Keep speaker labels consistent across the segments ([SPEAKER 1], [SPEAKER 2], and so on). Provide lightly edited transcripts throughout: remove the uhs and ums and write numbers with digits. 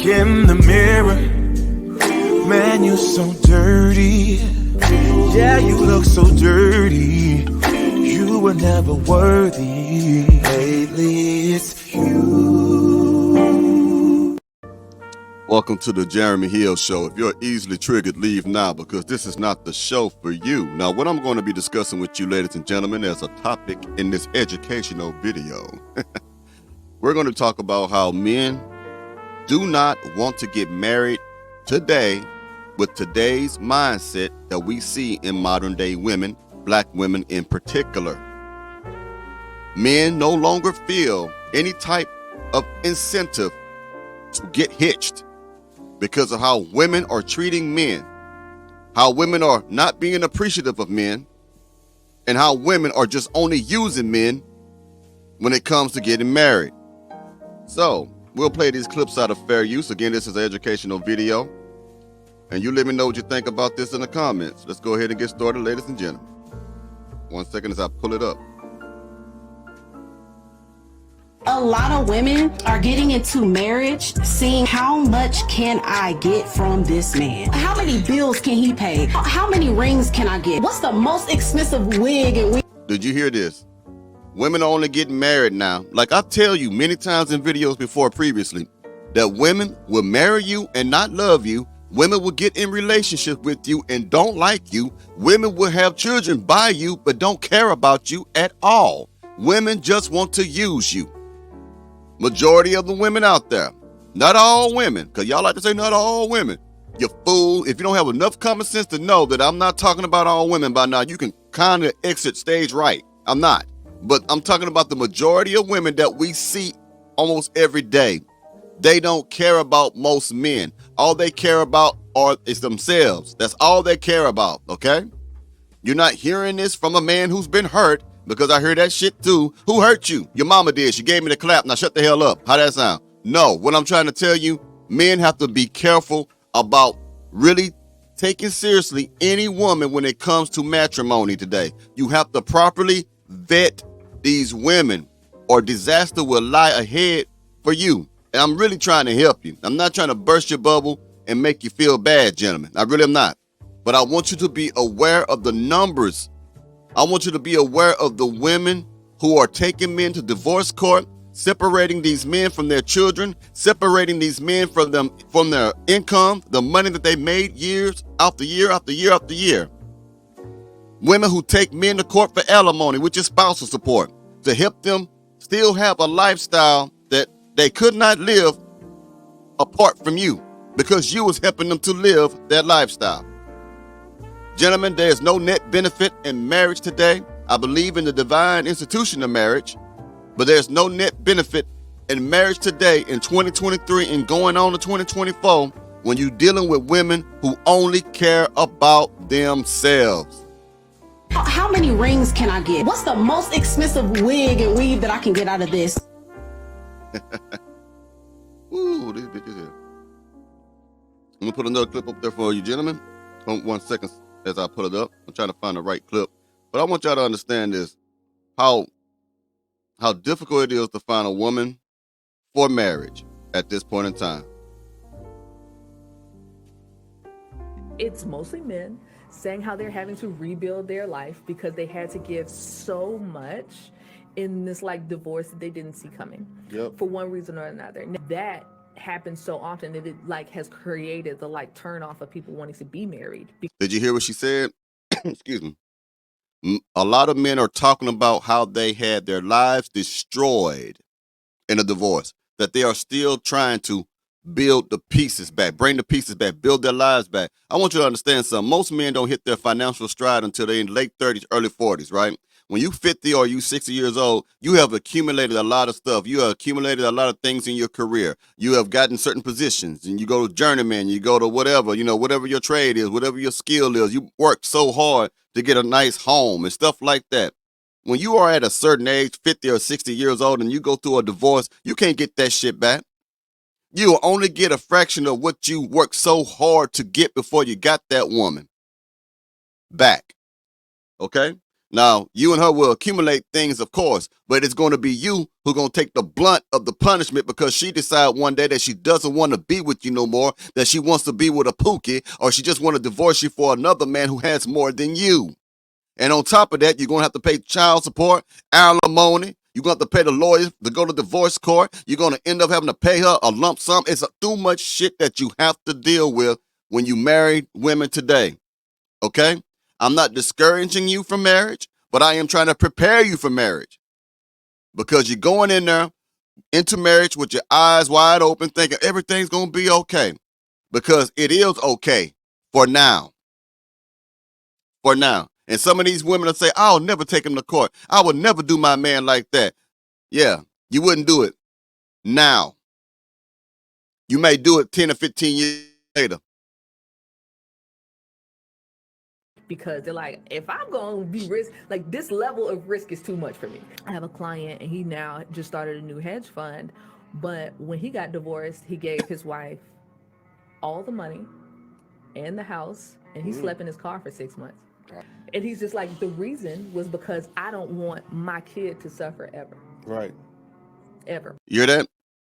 [SPEAKER 1] in the mirror. Man, you're so dirty. Yeah, you look so dirty. You were never worthy. Lately, it's you.
[SPEAKER 2] Welcome to the Jeremy Hill Show. If you're easily triggered, leave now, because this is not the show for you. Now, what I'm going to be discussing with you, ladies and gentlemen, as a topic in this educational video, we're going to talk about how men do not want to get married today with today's mindset that we see in modern day women, black women in particular. Men no longer feel any type of incentive to get hitched because of how women are treating men, how women are not being appreciative of men, and how women are just only using men when it comes to getting married. So we'll play these clips out of fair use. Again, this is an educational video, and you let me know what you think about this in the comments. Let's go ahead and get started, ladies and gentlemen. 1 second as I pull it up.
[SPEAKER 3] A lot of women are getting into marriage seeing how much can I get from this man? How many bills can he pay? How many rings can I get? What's the most expensive wig and wig?
[SPEAKER 2] Did you hear this? Women are only getting married now. Like I tell you many times in videos before previously, that women will marry you and not love you. Women will get in relationship with you and don't like you. Women will have children by you but don't care about you at all. Women just want to use you. Majority of the women out there, not all women, because y'all like to say not all women. You fool. If you don't have enough common sense to know that I'm not talking about all women by now, you can kind of exit stage right. I'm not. But I'm talking about the majority of women that we see almost every day. They don't care about most men. All they care about is themselves. That's all they care about, okay? You're not hearing this from a man who's been hurt, because I hear that shit too. Who hurt you? Your mama did. She gave me the clap. Now shut the hell up. How that sound? No, what I'm trying to tell you, men have to be careful about really taking seriously any woman when it comes to matrimony today. You have to properly vet these women or disaster will lie ahead for you. And I'm really trying to help you. I'm not trying to burst your bubble and make you feel bad, gentlemen. I really am not. But I want you to be aware of the numbers. I want you to be aware of the women who are taking men to divorce court, separating these men from their children, separating these men from their income, the money that they made years after year after year after year. Women who take men to court for alimony, which is spousal support, to help them still have a lifestyle that they could not live apart from you because you was helping them to live that lifestyle. Gentlemen, there's no net benefit in marriage today. I believe in the divine institution of marriage, but there's no net benefit in marriage today in 2023 and going on to 2024 when you're dealing with women who only care about themselves.
[SPEAKER 3] How many rings can I get? What's the most expensive wig and weave that I can get out of this?
[SPEAKER 2] Ooh, these bitches here. I'm gonna put another clip up there for you, gentlemen. 1 second as I put it up. I'm trying to find the right clip. But I want y'all to understand this, how difficult it is to find a woman for marriage at this point in time.
[SPEAKER 4] It's mostly men saying how they're having to rebuild their life because they had to give so much in this like divorce that they didn't see coming.
[SPEAKER 2] Yep.
[SPEAKER 4] For one reason or another. Now, that happens so often that it like has created the like turn off of people wanting to be married.
[SPEAKER 2] Did you hear what she said? Excuse me. A lot of men are talking about how they had their lives destroyed in a divorce, that they are still trying to build the pieces back, bring the pieces back, build their lives back. I want you to understand something. Most men don't hit their financial stride until they're in late 30s, early 40s, right? When you 50 or you 60 years old, you have accumulated a lot of stuff. You have accumulated a lot of things in your career. You have gotten certain positions, and you go to journeyman, you go to whatever, whatever your trade is, whatever your skill is. You work so hard to get a nice home and stuff like that. When you are at a certain age, 50 or 60 years old, and you go through a divorce, you can't get that shit back. You'll only get a fraction of what you worked so hard to get before you got that woman back. Okay? Now, you and her will accumulate things, of course, but it's going to be you who's going to take the blunt of the punishment because she decided one day that she doesn't want to be with you no more, that she wants to be with a pookie, or she just want to divorce you for another man who has more than you. And on top of that, you're going to have to pay child support, alimony. You're going to have to pay the lawyers to go to divorce court. You're going to end up having to pay her a lump sum. It's too much shit that you have to deal with when you marry women today. Okay? I'm not discouraging you from marriage, but I am trying to prepare you for marriage. Because you're going in there into marriage with your eyes wide open, thinking everything's going to be okay. Because it is okay for now. For now. And some of these women will say, I'll never take him to court. I would never do my man like that. Yeah, you wouldn't do it now. You may do it 10 or 15 years later.
[SPEAKER 4] Because they're like, if I'm going to be risk, like this level of risk is too much for me. I have a client and he now just started a new hedge fund. But when he got divorced, he gave his wife all the money and the house, and he slept in his car for 6 months. And he's just like, the reason was because I don't want my kid to suffer ever.
[SPEAKER 5] Right.
[SPEAKER 4] Ever.
[SPEAKER 2] You hear that?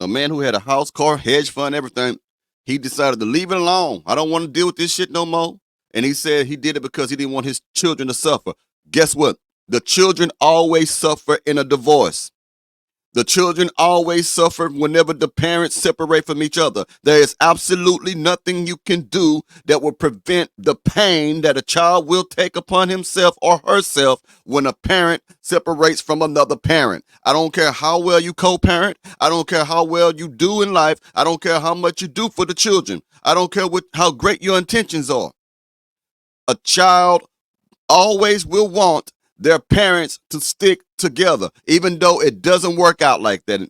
[SPEAKER 2] A man who had a house, car, hedge fund, everything, he decided to leave it alone. I don't want to deal with this shit no more. And he said he did it because he didn't want his children to suffer. Guess what? The children always suffer in a divorce. The children always suffer whenever the parents separate from each other. There is absolutely nothing you can do that will prevent the pain that a child will take upon himself or herself when a parent separates from another parent. I don't care how well you co-parent. I don't care how well you do in life. I don't care how much you do for the children. I don't care how great your intentions are. A child always will want their parents to stick together, even though it doesn't work out like that.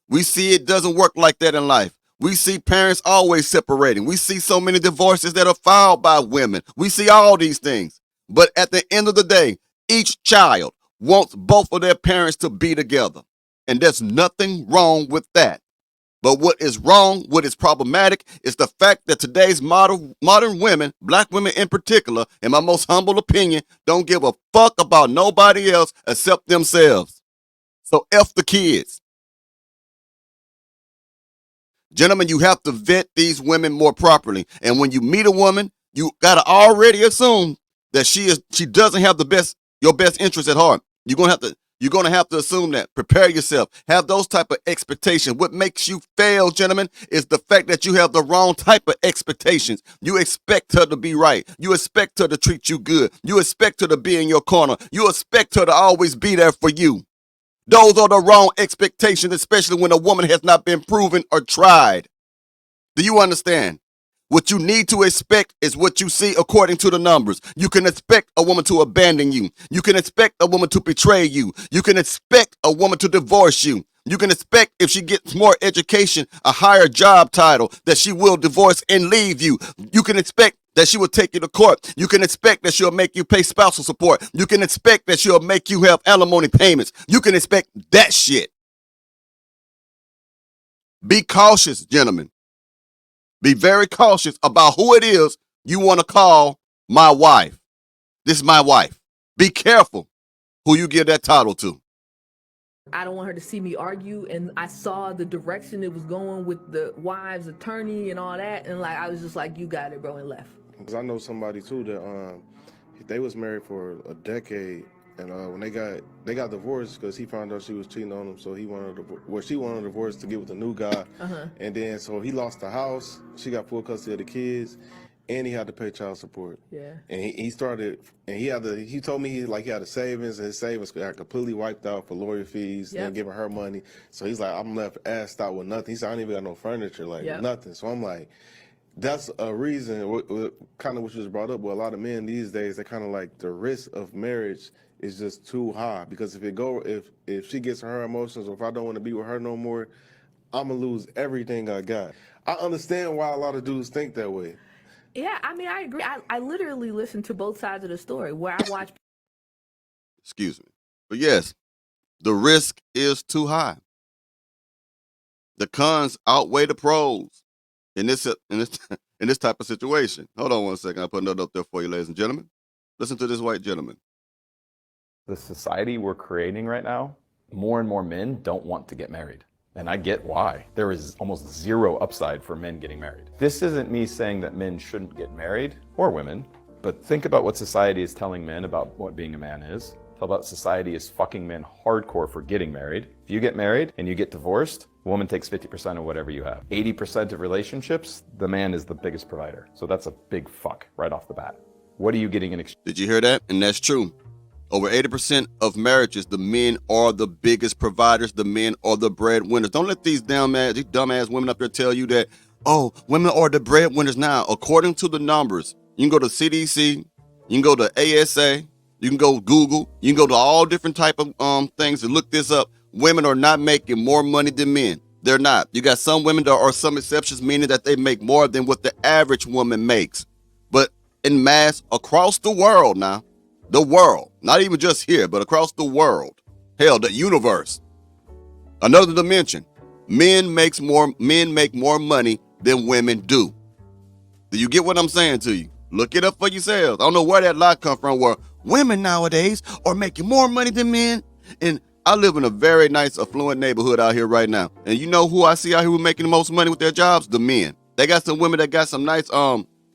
[SPEAKER 2] We see it doesn't work like that in life. We see parents always separating. We see so many divorces that are filed by women. We see all these things. But at the end of the day, each child wants both of their parents to be together. And there's nothing wrong with that. But what is wrong, what is problematic, is the fact that today's modern women, black women in particular, in my most humble opinion, don't give a fuck about nobody else except themselves. So F the kids. Gentlemen, you have to vet these women more properly. And when you meet a woman, you gotta already assume that she doesn't have your best interest at heart. You're gonna have to assume that. Prepare yourself. Have those type of expectations. What makes you fail, gentlemen, is the fact that you have the wrong type of expectations. You expect her to be right. You expect her to treat you good. You expect her to be in your corner. You expect her to always be there for you. Those are the wrong expectations, especially when a woman has not been proven or tried. Do you understand? What you need to expect is what you see according to the numbers. You can expect a woman to abandon you. You can expect a woman to betray you. You can expect a woman to divorce you. You can expect, if she gets more education, a higher job title, that she will divorce and leave you. You can expect that she will take you to court. You can expect that she'll make you pay spousal support. You can expect that she'll make you have alimony payments. You can expect that shit. Be cautious, gentlemen. Be very cautious about who it is you want to call my wife. This is my wife. Be careful who you give that title to.
[SPEAKER 4] I don't want her to see me argue, and I saw the direction it was going with the wives' attorney and all that, and like I was just like, you got it, bro, and left.
[SPEAKER 5] Because I know somebody too that they was married for a decade, and when they got divorced because he found out she was cheating on him, so she wanted a divorce to get with a new guy, and then so he lost the house, she got full custody of the kids, and he had to pay child support.
[SPEAKER 4] Yeah.
[SPEAKER 5] And he started, and he told me he had a savings, and his savings got completely wiped out for lawyer fees and giving her money. So he's like, I'm left assed out with nothing. He said, I don't even got no furniture, nothing. So I'm like, that's a reason, kind of what you just brought up, where a lot of men these days, they kind of like the risk of marriage is just too high, because if she gets her emotions, or if I don't want to be with her no more, I'm gonna lose everything I got. I understand why a lot of dudes think that way.
[SPEAKER 4] Yeah, I mean, I agree. I literally listened to both sides of the story where I watched.
[SPEAKER 2] Excuse me. But yes, the risk is too high. The cons outweigh the pros in this type of situation. Hold on one second. I'll put a note up there for you, ladies and gentlemen. Listen to this white gentleman.
[SPEAKER 6] The society we're creating right now more and more men don't want to get married. And I get why. There is almost zero upside for men getting married. This isn't me saying that men shouldn't get married, or women, but think about what society is telling men about what being a man is. How about society is fucking men hardcore for getting married. If you get married and you get divorced, a woman takes 50% of whatever you have. 80% of relationships, the man is the biggest provider. So that's a big fuck right off the bat. What are you getting in exchange?
[SPEAKER 2] Did you hear that? And that's true. Over 80% of marriages, the men are the biggest providers. The men are the breadwinners. Don't let these dumbass women up there tell you that, oh, women are the breadwinners now. According to the numbers, you can go to CDC, you can go to ASA, you can go Google, you can go to all different type of things to look this up. Women are not making more money than men. They're not. You got some women, there are some exceptions, meaning that they make more than what the average woman makes. But in mass across the world now, the world, not even just here, but across the world, hell, the universe, another dimension, men make more money than women do. Do you get what I'm saying to you? Look it up for yourselves. I don't know where that lie come from, where women nowadays are making more money than men. And I live in a very nice, affluent neighborhood out here right now. And you know who I see out here who making the most money with their jobs? The men. They got some women that got some nice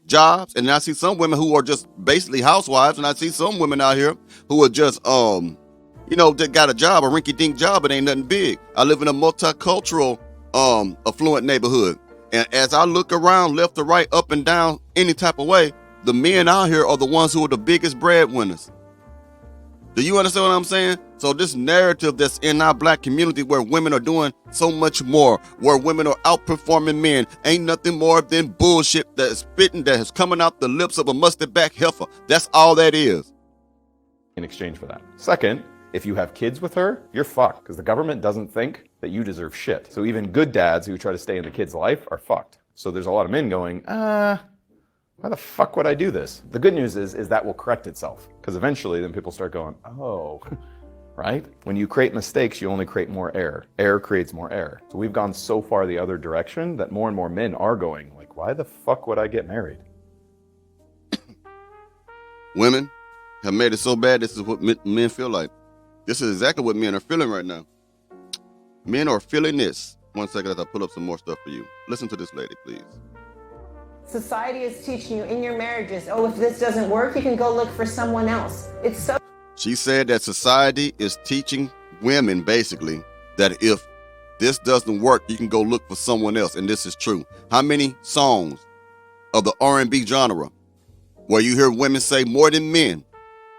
[SPEAKER 2] jobs, and I see some women who are just basically housewives, and I see some women out here who are just that got a job, a rinky-dink job, it ain't nothing big. I live in a multicultural affluent neighborhood, and as I look around left to right, up and down, any type of way, the men out here are the ones who are the biggest breadwinners. Do you understand what I'm saying? So this narrative that's in our black community where women are doing so much more, where women are outperforming men, ain't nothing more than bullshit that is spitting, that is coming out the lips of a mustard-back heifer. That's all that is.
[SPEAKER 6] In exchange for that. Second, if you have kids with her, you're fucked, because the government doesn't think that you deserve shit. So even good dads who try to stay in the kid's life are fucked. So there's a lot of men going, why the fuck would I do this? The good news is that will correct itself, because eventually then people start going, oh, right? When you create mistakes, you only create more error. Error creates more error. So we've gone so far the other direction that more and more men are going like, why the fuck would I get married?
[SPEAKER 2] Women have made it so bad, this is what men feel like. This is exactly what men are feeling right now. Men are feeling this. 1 second as I pull up some more stuff for you. Listen to this lady, please.
[SPEAKER 7] Society is teaching you in your marriages, oh, if this doesn't work, you can go look for someone else. It's so...
[SPEAKER 2] She said that society is teaching women, basically, that if this doesn't work, you can go look for someone else, and this is true. How many songs of the R&B genre where you hear women say more than men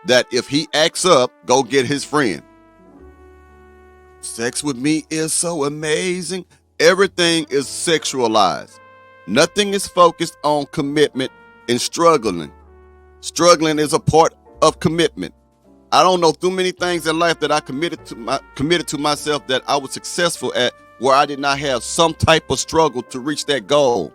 [SPEAKER 2] that if he acts up, go get his friend? Sex with me is so amazing. Everything is sexualized. Nothing is focused on commitment and struggling. Struggling is a part of commitment. I don't know too many things in life that I committed to myself that I was successful at where I did not have some type of struggle to reach that goal.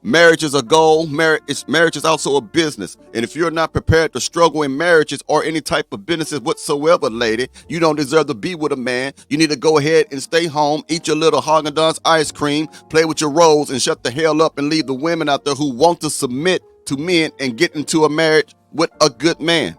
[SPEAKER 2] Marriage is a goal. Marriage is also a business. And if you're not prepared to struggle in marriages or any type of businesses whatsoever, lady, you don't deserve to be with a man. You need to go ahead and stay home, eat your little Haagen-Dazs ice cream, play with your rolls, and shut the hell up and leave the women out there who want to submit to men and get into a marriage with a good man.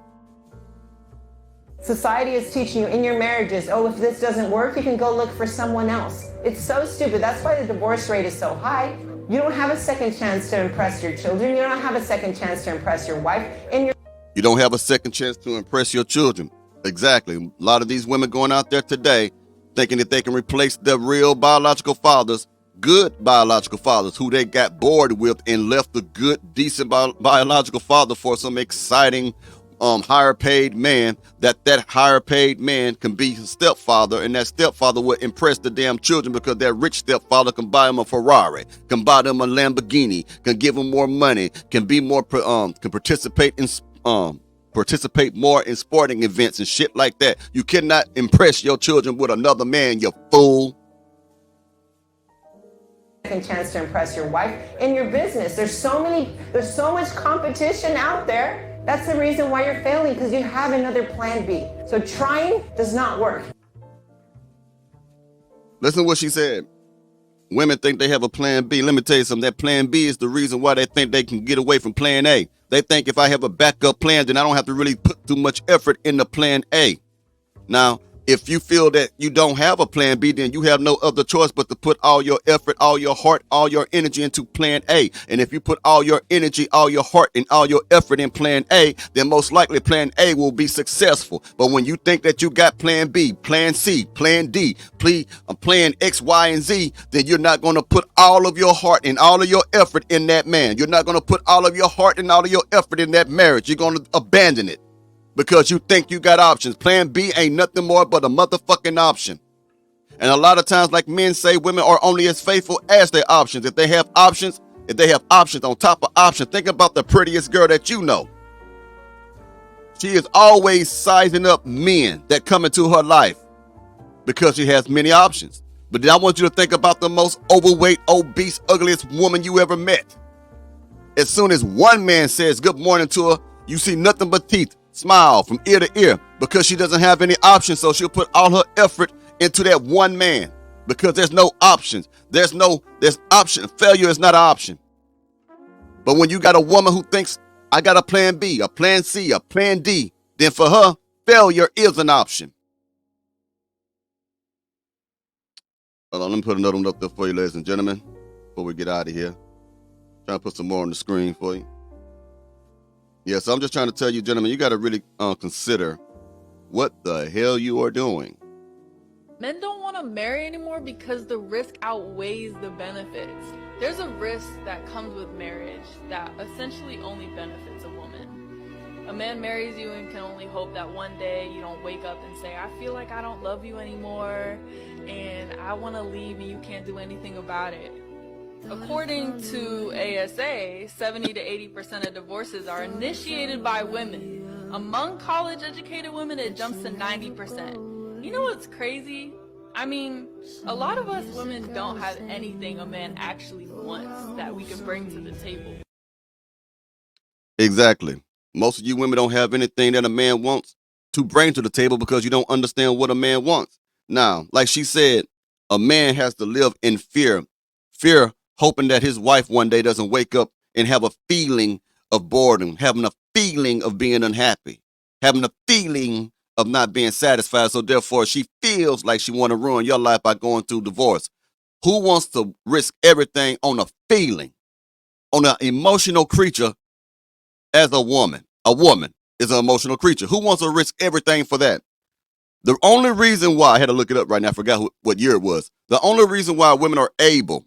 [SPEAKER 7] Society is teaching you in your marriages, oh, if this doesn't work, you can go look for someone else. It's so stupid. That's why the divorce rate is so high. You don't have a second chance to impress your children. You don't have a second chance to impress your wife.
[SPEAKER 2] You don't have a second chance to impress your children. Exactly. A lot of these women going out there today thinking that they can replace their real biological fathers, good biological fathers who they got bored with and left the good, decent biological father for some exciting higher paid man, that higher paid man can be his stepfather, and that stepfather will impress the damn children because that rich stepfather can buy them a Ferrari, can buy them a Lamborghini, can give them more money, can be more can participate more in sporting events and shit like that. You cannot impress your children with another man, you fool.
[SPEAKER 7] Second chance to impress your wife in your business. There's so much competition out there. That's the reason why you're failing, because you have another plan B. So trying does not work.
[SPEAKER 2] Listen to what she said. Women think they have a plan B. Let me tell you something. That plan B is the reason why they think they can get away from plan A. They think if I have a backup plan, then I don't have to really put too much effort into plan A. Now, If you feel that you don't have a plan B, then you have no other choice but to put all your effort, all your heart, all your energy into plan A. And if you put all your energy, all your heart, and all your effort in plan A, then most likely plan A will be successful. But when you think that you got plan B, plan C, plan D, plan X, Y, and Z, then you're not going to put all of your heart and all of your effort in that man. You're not going to put all of your heart and all of your effort in that marriage. You're going to abandon it. Because you think you got options. Plan B ain't nothing more but a motherfucking option. And a lot of times, like men say, women are only as faithful as their options. If they have options on top of options, think about the prettiest girl that you know. She is always sizing up men that come into her life because she has many options. But then I want you to think about the most overweight, obese, ugliest woman you ever met. As soon as one man says good morning to her, you see nothing but teeth. Smile from ear to ear because she doesn't have any options. So she'll put all her effort into that one man because there's no options. There's option. Failure is not an option. But when you got a woman who thinks I got a plan B, a plan C, a plan D, then for her, failure is an option. Hold on, let me put another one up there for you, ladies and gentlemen, before we get out of here. Trying to put some more on the screen for you. Yeah, so I'm just trying to tell you, gentlemen, you got to really consider what the hell you are doing.
[SPEAKER 8] Men don't want to marry anymore because the risk outweighs the benefits. There's a risk that comes with marriage that essentially only benefits a woman. A man marries you and can only hope that one day you don't wake up and say, I feel like I don't love you anymore and I want to leave and you can't do anything about it. According to ASA, 70 to 80% of divorces are initiated by women. Among college-educated women, it jumps to 90%. You know what's crazy? I mean, a lot of us women don't have anything a man actually wants that we can bring to the table.
[SPEAKER 2] Exactly. Most of you women don't have anything that a man wants to bring to the table because you don't understand what a man wants. Now, like she said, a man has to live in fear. Fear hoping that his wife one day doesn't wake up and have a feeling of boredom, having a feeling of being unhappy, having a feeling of not being satisfied. So therefore, she feels like she want to ruin your life by going through divorce. Who wants to risk everything on a feeling, on an emotional creature as a woman? A woman is an emotional creature. Who wants to risk everything for that? The only reason why, I had to look it up right now, I forgot what year it was. The only reason why women are able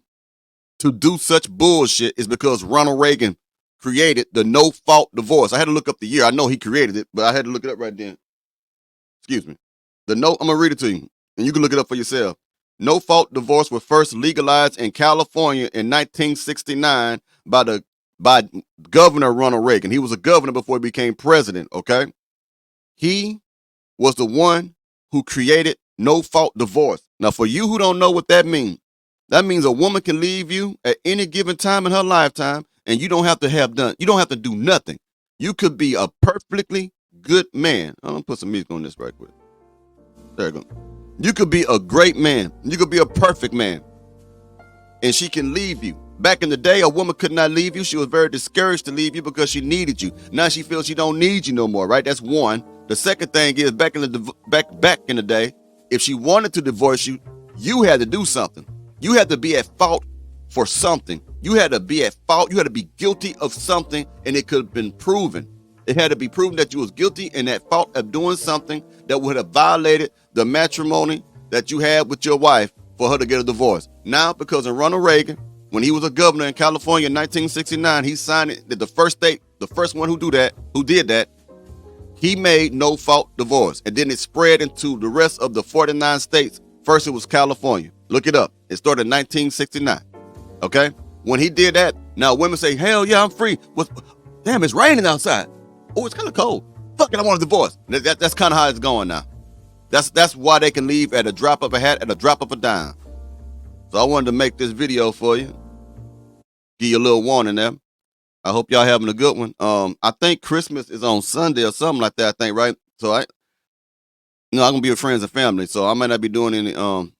[SPEAKER 2] to do such bullshit is because Ronald Reagan created the no-fault divorce. I had to look up the year. I know he created it, but I had to look it up right then. Excuse me. I'm going to read it to you, and you can look it up for yourself. No-fault divorce was first legalized in California in 1969 by Governor Ronald Reagan. He was a governor before he became president, okay? He was the one who created no-fault divorce. Now, for you who don't know what that means a woman can leave you at any given time in her lifetime, and you don't have to do nothing. You could be a perfectly good man. I'm going to put some music on this right quick. There you go. You could be a great man. You could be a perfect man. And she can leave you. Back in the day, a woman could not leave you. She was very discouraged to leave you because she needed you. Now she feels she don't need you no more, right? That's one. The second thing is back in the day, if she wanted to divorce you, you had to do something. You had to be at fault for something. You had to be at fault. You had to be guilty of something, and it could have been proven. It had to be proven that you was guilty and at fault of doing something that would have violated the matrimony that you had with your wife for her to get a divorce. Now, because of Ronald Reagan, when he was a governor in California in 1969, he signed it. The first one who did that, he made no-fault divorce. And then it spread into the rest of the 49 states. First, it was California. Look it up. It started in 1969. Okay? When he did that, now women say, hell yeah, I'm free. Damn, it's raining outside. Oh, it's kind of cold. Fuck it, I want a divorce. That's kind of how it's going now. That's why they can leave at a drop of a hat, at a drop of a dime. So I wanted to make this video for you. Give you a little warning there. I hope y'all having a good one. I think Christmas is on Sunday or something like that, I think, right? So I'm going to be with friends and family, so I might not be doing any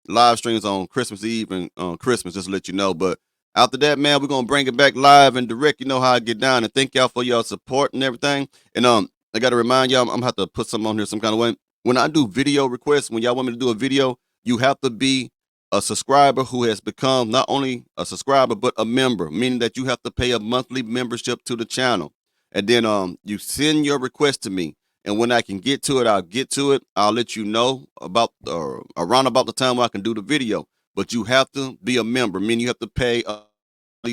[SPEAKER 2] live streams on Christmas Eve and Christmas, just to let you know. But after that, man, we're going to bring it back live and direct. You know how I get down, and thank y'all for y'all support and everything. And I got to remind y'all, I'm going to have to put something on here some kind of way. when I do video requests, when y'all want me to do a video, you have to be a subscriber who has become not only a subscriber, but a member, meaning that you have to pay a monthly membership to the channel. And then you send your request to me. And when I can get to it, I'll get to it. I'll let you know about around about the time where I can do the video. But you have to be a member, meaning you have to pay a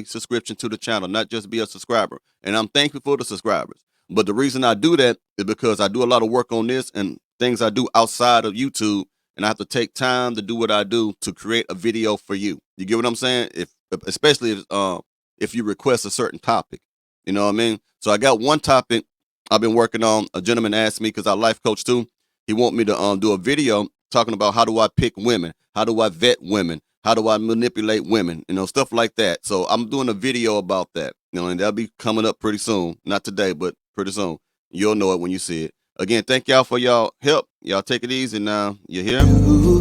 [SPEAKER 2] subscription to the channel, not just be a subscriber. And I'm thankful for the subscribers. But the reason I do that is because I do a lot of work on this and things I do outside of YouTube, and I have to take time to do what I do to create a video for you. You get what I'm saying? Especially if you request a certain topic, you know what I mean? So I got one topic I've been working on. A gentleman asked me, because I life coach too. He want me to do a video talking about how do I pick women, how do I vet women, how do I manipulate women, stuff like that. So I'm doing a video about that, and that'll be coming up pretty soon. Not today, but pretty soon. You'll know it when you see it. Again, thank y'all for y'all help. Y'all take it easy now. You hear?